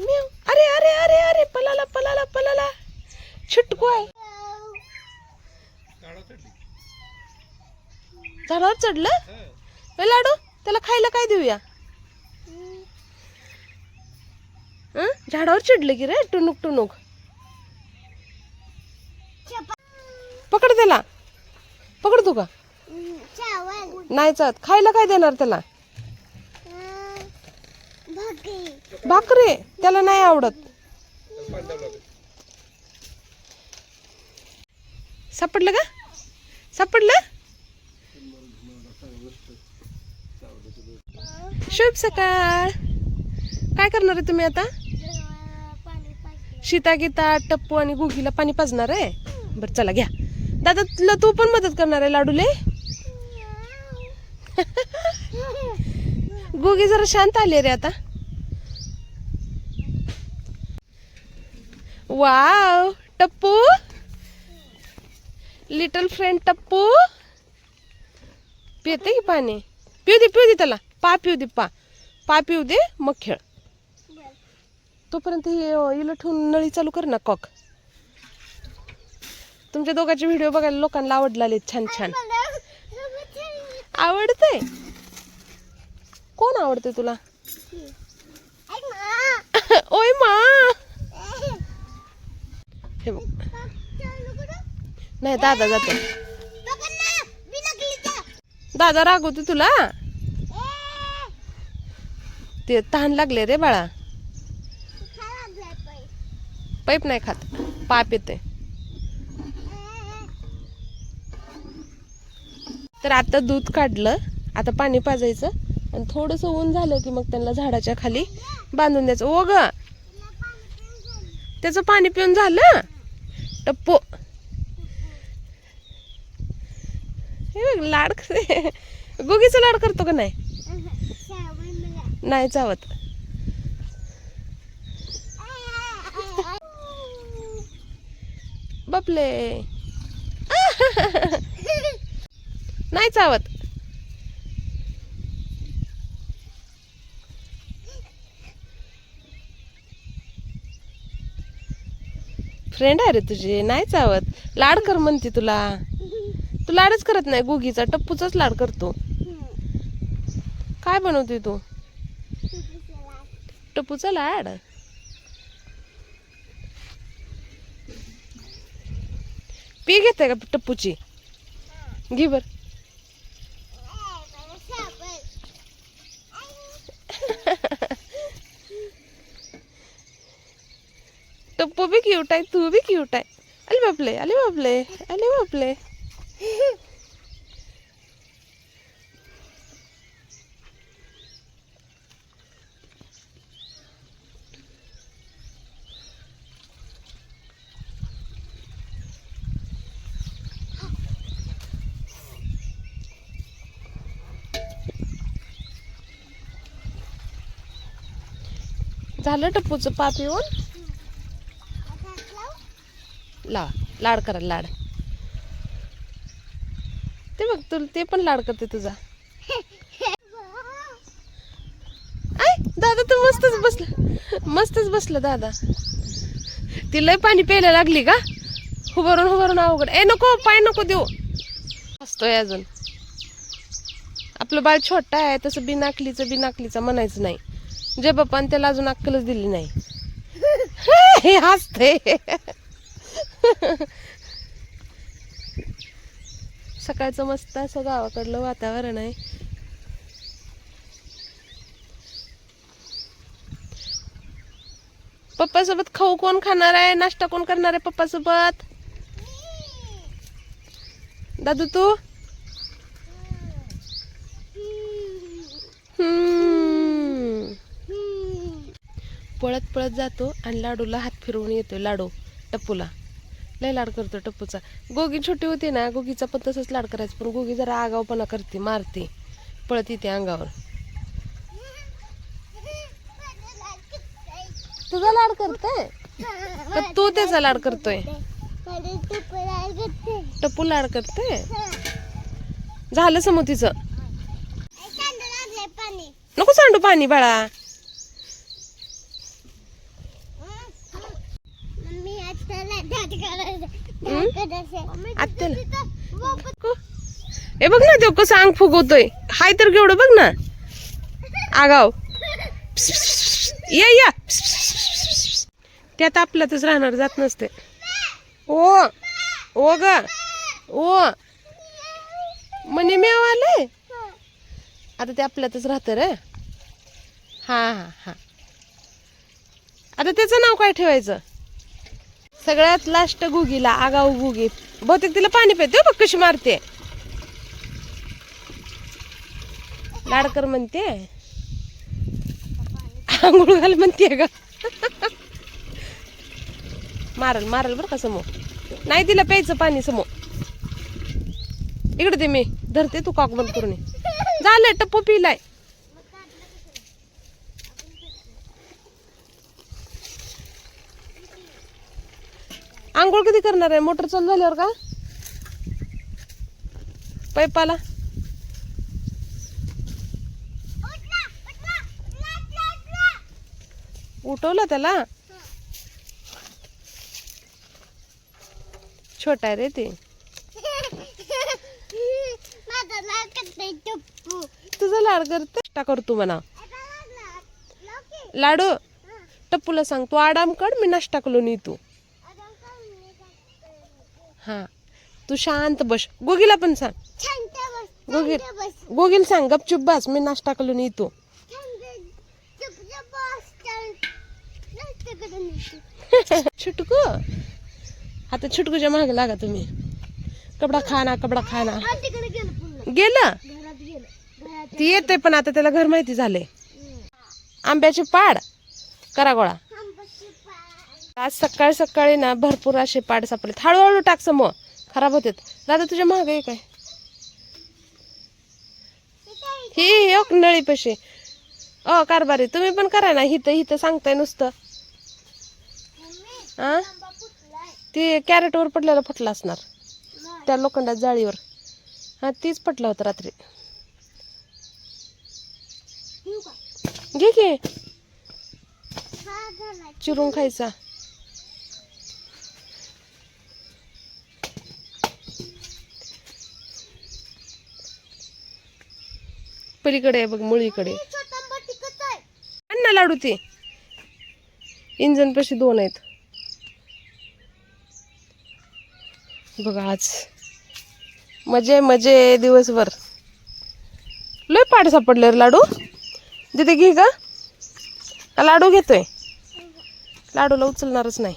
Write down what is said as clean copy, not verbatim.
म्याव. अरे अरे अरे अरे पलाला पलाला पलाला. छुटकू आहे. झाडावर चढलं. ए लाडू त्याला खायला काय देऊया. झाडावर चढलं की रे टुनुक टुनुक. पकड त्याला. पकडतो का नाही चालत. खायला काय देणार त्याला. भाकरी त्याला नाही आवडत. सापडलं का. सापडलं. शुभ सकाळ. काय करणार आहे तुम्ही आता. शीता गीता टप्पू आणि गुगीला पाणी पाजणार आहे. बरं चला घ्या. दादा तुला तू पण मदत करणार आहे लाडूले. गुगी जरा शांत आली रे आता. वाव टप्पू लिटल फ्रेंड टप्पू पिते की पाणी. पिऊ दे त्याला. पा पिऊ दे. पा पिऊ दे मग खेळ. तोपर्यंत हिला ठेवून नळी चालू कर ना कॉक. तुमच्या दोघांचे व्हिडिओ बघायला लोकांना आवडले. छान छान आवडते. कोण आवडते तुला. ओय मा. हे बघ नाही दादा जातो. दादा रागवतो तुला. ते तहान लागले रे बाळा. पाईप नाही खात. पाप येते. तर आता दूध काढलं. आता पाणी पाजायचं आणि थोडंसं ऊन झालं की मग त्यांना झाडाच्या खाली बांधून द्यायचं. ओ ग त्याचं पाणी पिऊन झालं. टप्पू हे बघ लाड. गुगीचं लाड करतो का नाही. नाही चावत. बापले नाही चावत. फ्रेंड आहे रे तुझी. नाही चावत. लाड कर म्हणते तुला. तू लाडच करत नाही. गुगीचा टप्पूचाच लाड करतो. काय बनवते तू. टप्पूचा लाड. पी घेते का टप्पूची. घे बर. टप्पू भी क्यूट आहे. तू भी क्यूट आहे. अरे बापले अरे बापले अरे बापले. झालं टप्पूचं पाप येऊन. लाड करा लाड. ते बघ तू ते पण लाड करते तुझा. आय दादा तू मस्तच बसला दादा. ती लय पाणी प्यायला लागली का. उभारून अवघड. ए नको पाय नको देऊ. असतोय अजून. आपलं बाळ छोटा आहे तसं बिनाकलीचं म्हणायचं नाही. जे बाप्पाने त्याला अजून अक्कलच दिली नाही. हे हसते. सकाळचं मस्त असं गावाकडलं वातावरण आहे. पप्पा सोबत खाऊ कोण खाणार आहे. नाश्ता कोण करणार आहे पप्पा सोबत. दादू तू. पळत जातो आणि लाडूला हात फिरवून येतोय. लाडू टप्पूला लय लाड करतो टप्पूचा. गोगी छोटी होती ना. गोगीचा पण तसंच लाड करायचं. पण गोगी जरा आगावपणा करते. मारते. पळत येते अंगावर. तुझा लाड करते का तू त्याचा लाड करतोय. टप्पू लाड करते. झालं समोतीचं. नको सांडू पाणी बाळा. आत्याला हे बघ ना, तो कसं अंग फुगवतोय. हाय तर केवढं बघ ना आगाव. या त्यात आपल्यातच राहणार, जात नसते. ओ ओ ग ओ म्हणे मेव आलंय आता, ते आपल्यातच राहत रे. हा हा हा, आता त्याचं नाव काय ठेवायचं? सगळ्यात लास्ट गुगीला, आगाऊ गुगी. बहुतेक तिला पाणी पिते बघ कशी मारते. लाडकर म्हणते, आंघोळ घाल म्हणते का? मारल मारल बरं का समो. नाही तिला प्यायचं पाणी समो. इकडे ते मी धरते, तू कॉक बंद करून ये. झालं, टप्पू पिलाय. आंघोळ कधी करणार आहे? मोटर चालू झाल्यावर का? पैपाला उठवलं त्याला. छोटा आहे रे ते. तुझा लाड करते, नाश्ता करतो म्हणा. लाडू टप्पूला सांग, तू आराम कर, मी नाश्ता करून येतो. हा, तू शांत बस. गोगीला पण सांग, गोगीला सांग गपचूप बस, मी नाश्ता करून येतो. छुटकू, आता छुटकूच्या मागे लागा तुम्ही. कपडा खाना, कपडा खाना. गेलं ती येते, पण आता त्याला घर माहिती झालंय. आंब्याची पाड करा गोळा. आज सकाळी सकाळी ना भरपूर असे पाड सापडले. हळूहळू टाक समोर, खराब होते. दादा तुझ्या मागे काय ही एक नळी पशी. कारभारी तुम्ही पण करा ना. हिथं हिथं सांगताय नुसतं. हा, ते कॅरेट वर पडलेला फुटला असणार, त्या लोखंडात जाळीवर. हा, तीच पटलं होतं रात्री. घे घे, चिरून खायचा. पलीकडे आहे बघ, मुळीकडे. आण ना लाडू, ते इंजन पशी 2 आहेत बघा. आज मजे मजे दिवसभर. लय पाड सापडले रे लाडू. तिथे घे का? लाडू घेतोय, लाडूला उचलणारच नाही.